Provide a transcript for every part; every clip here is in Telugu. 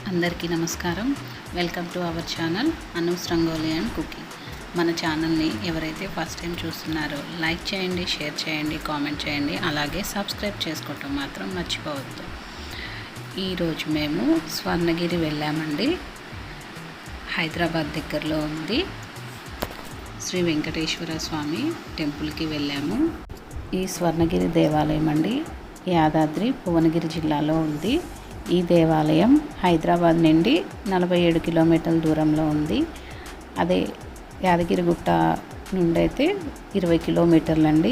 అందరికీ నమస్కారం. Welcome to our channel Anu's rangoli and cooking. మన ఛానల్ని ఎవరైతే ఫస్ట్ టైం చూస్తున్నారో లైక్ చేయండి, షేర్ చేయండి, కామెంట్ చేయండి, అలాగే సబ్స్క్రైబ్ చేసుకోవటం మాత్రం మర్చిపోవద్దు. ఈరోజు మేము స్వర్ణగిరి వెళ్ళామండి. హైదరాబాద్ దగ్గరలో ఉంది శ్రీ వెంకటేశ్వర స్వామి టెంపుల్కి వెళ్ళాము. ఈ స్వర్ణగిరి దేవాలయం అండి యాదాద్రి భువనగిరి జిల్లాలో ఉంది. ఈ దేవాలయం హైదరాబాద్ నుండి 47 కిలోమీటర్ల దూరంలో ఉంది. అదే యాదగిరిగుట్ట నుండి అయితే 20 కిలోమీటర్లు అండి.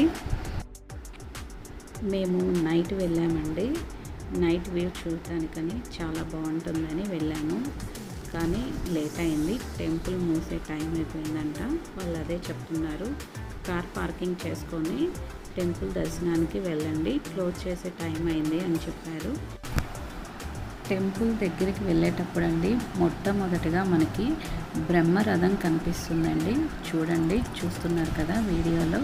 మేము నైట్ వెళ్ళామండి. నైట్ వ్యూ చూడటానికని చాలా బాగుంటుందని వెళ్ళాము. కానీ లేట్ అయింది. టెంపుల్ మూసే టైం అయిపోయిందంట. వాళ్ళు అదే చెప్తున్నారు, కార్ పార్కింగ్ చేసుకొని టెంపుల్ దర్శనానికి వెళ్ళండి, క్లోజ్ చేసే టైం అయింది అని చెప్పారు. టెంపుల్ దగ్గరికి వెళ్ళేటప్పుడు అండి మొట్టమొదటిగా మనకి బ్రహ్మరథం కనిపిస్తుందండి. చూడండి, చూస్తున్నారు కదా వీడియోలో.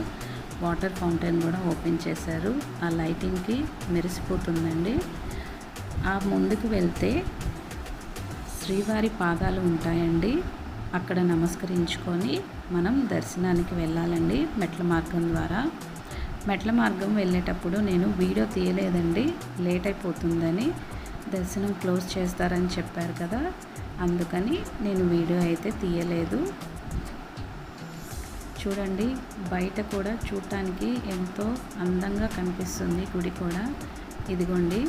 వాటర్ ఫౌంటైన్ కూడా ఓపెన్ చేశారు. ఆ లైటింగ్కి మెరిసిపోతుందండి. ఆ ముందుకు వెళ్తే శ్రీవారి పాదాలు ఉంటాయండి. అక్కడ నమస్కరించుకొని మనం దర్శనానికి వెళ్ళాలండి మెట్ల మార్గం ద్వారా. మెట్ల మార్గం వెళ్ళేటప్పుడు నేను వీడియో తీయలేదండి, లేట్ అయిపోతుందని. దర్శనం క్లోజ్ చేస్తారని చెప్పారు కదా, అందుకని నేను వీడియో అయితే తీయలేదు. చూడండి, బయట కూడా చూడటానికి ఎంతో అందంగా కనిపిస్తుంది గుడి కూడా. ఇదిగోండి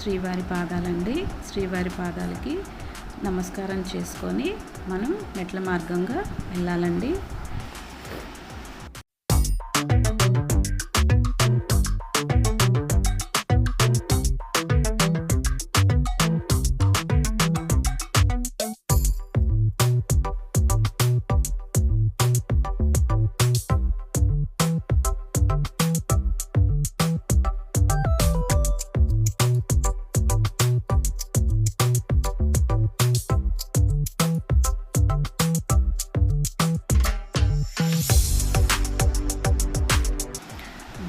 శ్రీవారి పాదాలండి. శ్రీవారి పాదాలకి నమస్కారం చేసుకొని మనం మెట్ల మార్గంగా వెళ్ళాలండి.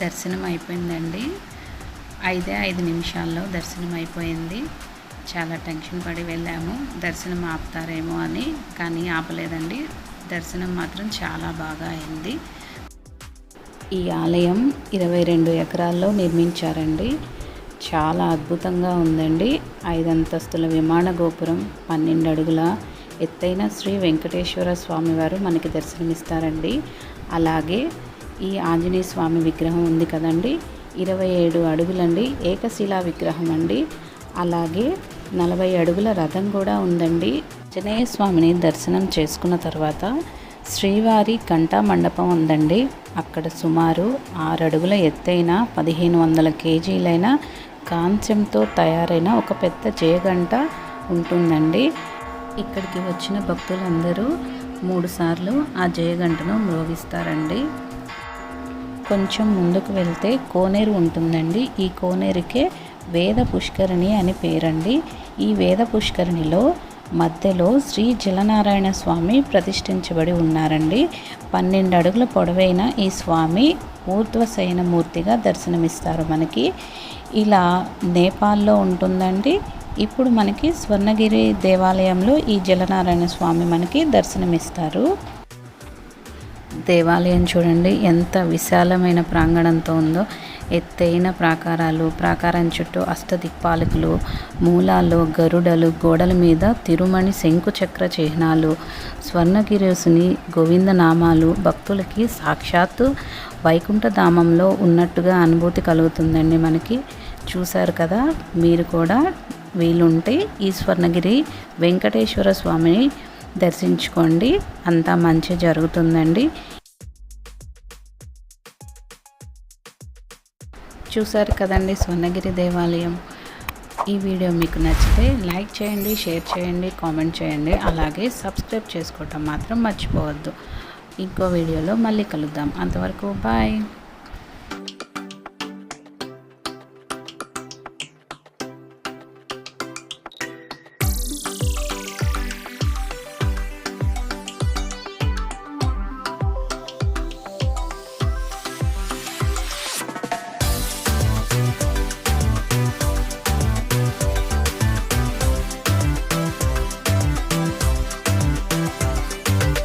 దర్శనం అయిపోయిందండి. 5 నిమిషాల్లో దర్శనం అయిపోయింది. చాలా టెన్షన్ పడి వెళ్ళాము, దర్శనం ఆపుతారేమో అని. కానీ ఆపలేదండి. దర్శనం మాత్రం చాలా బాగా అయింది. ఈ ఆలయం 22 ఎకరాల్లో నిర్మించారండి. చాలా అద్భుతంగా ఉందండి. 5 అంతస్తుల విమాన గోపురం, 12 అడుగుల ఎత్తైన శ్రీ వెంకటేశ్వర స్వామి వారు మనకి దర్శనమిస్తారండి. అలాగే ఈ ఆంజనేయ స్వామి విగ్రహం ఉంది కదండి, 27 అడుగులండి, ఏకశిలా విగ్రహం అండి. అలాగే 40 అడుగుల రథం కూడా ఉందండి. ఆంజనేయ స్వామిని దర్శనం చేసుకున్న తర్వాత శ్రీవారి ఘంటా మండపం ఉందండి. అక్కడ సుమారు 6 అడుగుల ఎత్తైన 1500 కేజీలైన కాంస్యంతో తయారైన ఒక పెద్ద జయగంట ఉంటుందండి. ఇక్కడికి వచ్చిన భక్తులందరూ 3 సార్లు ఆ జయగంటను మ్రోగిస్తారండి. కొంచెం ముందుకు వెళ్తే కోనేరు ఉంటుందండి. ఈ కోనేరుకే వేద పుష్కరిణి అని పేరండి. ఈ వేద పుష్కరిణిలో మధ్యలో శ్రీ జలనారాయణ స్వామి ప్రతిష్ఠించబడి ఉన్నారండి. 12 అడుగుల పొడవైన ఈ స్వామి ఊర్ధ్వశయన మూర్తిగా దర్శనమిస్తారు మనకి. ఇలా నేపాల్లో ఉంటుందండి. ఇప్పుడు మనకి స్వర్ణగిరి దేవాలయంలో ఈ జలనారాయణ స్వామి మనకి దర్శనమిస్తారు. దేవాలయం చూడండి ఎంత విశాలమైన ప్రాంగణంతో ఉందో. ఎత్తైన ప్రాకారాలు, ప్రాకారం చుట్టూ అష్టదిక్పాలకులు, మూలాల్లో గరుడలు, గోడల మీద తిరుమణి శంకు చక్ర చిహ్నాలు, స్వర్ణగిరీసుని గోవిందనామాలు భక్తులకి సాక్షాత్తు వైకుంఠధామంలో ఉన్నట్టుగా అనుభూతి కలుగుతుందండి మనకి. చూశారు కదా, మీరు కూడా వీలుంటే ఈ స్వర్ణగిరి వెంకటేశ్వర స్వామిని దర్శించుకోండి. అంతా మంచి జరుగుతుందండి. చూసారు కదండి స్వర్ణగిరి దేవాలయం. ఈ వీడియో మీకు నచ్చితే లైక్ చేయండి, షేర్ చేయండి, కామెంట్ చేయండి, అలాగే సబ్స్క్రైబ్ చేసుకోవటం మాత్రం మర్చిపోవద్దు. ఇంకో వీడియోలో మళ్ళీ కలుద్దాం. అంతవరకు బాయ్.